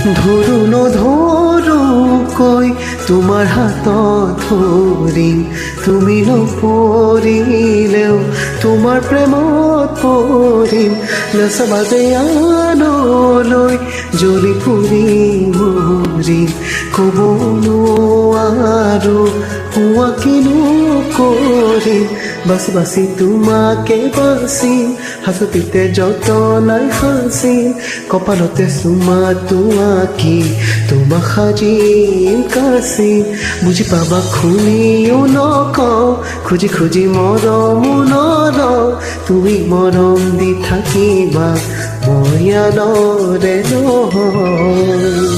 ধৰো নধৰোকৈ তোমাৰ হাতত ধৰিম, তুমি নপৰিলেও তোমাৰ প্ৰেমত পৰিম। নাচাবাদে আনলৈ জ্বলি ফুৰি মৰিম, ক'ব নোৱাৰো হোৱা কিনো কৰিম। বাচি বাচি তোমাকে বাচিম, হাঁচতিতে যতনাই সাঁচিম, কপালতে চুমাটো আঁকি তোমাক সাজিম কাচিম। বুজি পাবা শুনিও নকওঁ, খুজি খুজি মৰমো নলওঁ, তুমি মৰম দি থাকিবা মই আনৰে নহয়।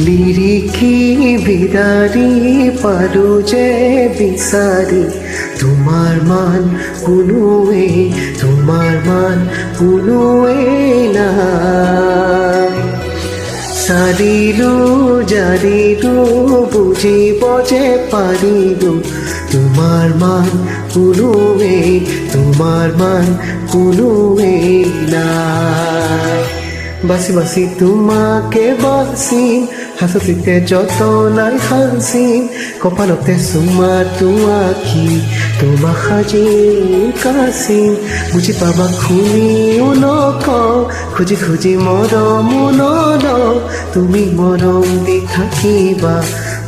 লিৰিকি বিদাৰি পাৰো যে বিচাৰি, তোমাৰ মান কোনোৱে নাই। চাৰিলো জাৰিলো বুজিব যে পাৰিলো, তোমাৰ মান কোনোৱে নাই। বাচি বাচি তোমাকে বাচিম, হাঁচতিতে যতনাই সাঁচিম, কপালতে চুমাটো আঁকি তোমাক সাজিম কাচিম। বুজি পাবা শুনিও নকওঁ, খুজি খুজি মৰমো নলওঁ, তুমি মৰম দি থাকিবা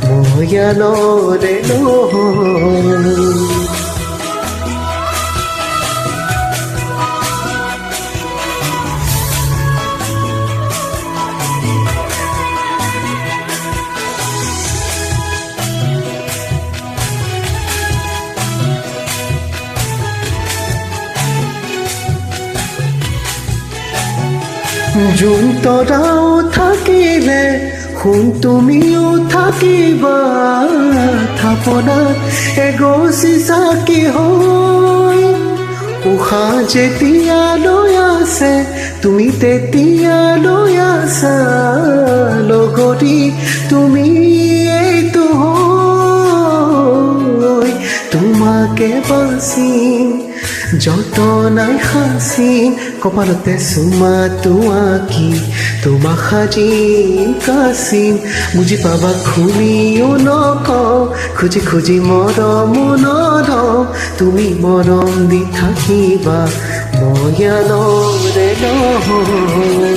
মই আনৰে নহয়। জোন তৰাও থাকিলে সোণ তুমিও থাকিবা, থাপনাত এগছি চাকি হৈ। উশাহ যেতিয়ালৈ আছে তুমি তেতিয়ালৈ আছা, লগৰী তুমি এইটো হৈ। তোমাকে বাচিম, যতনাই সাঁচিম, কপালতে চুমাটো আঁকি তোমাক সাজিম কাচিম। বুজি পাবা শুনিও নকওঁ, খুজি খুজি মৰমো নলওঁ, তুমি মৰম দি থাকিবা মই আনৰে নহয়।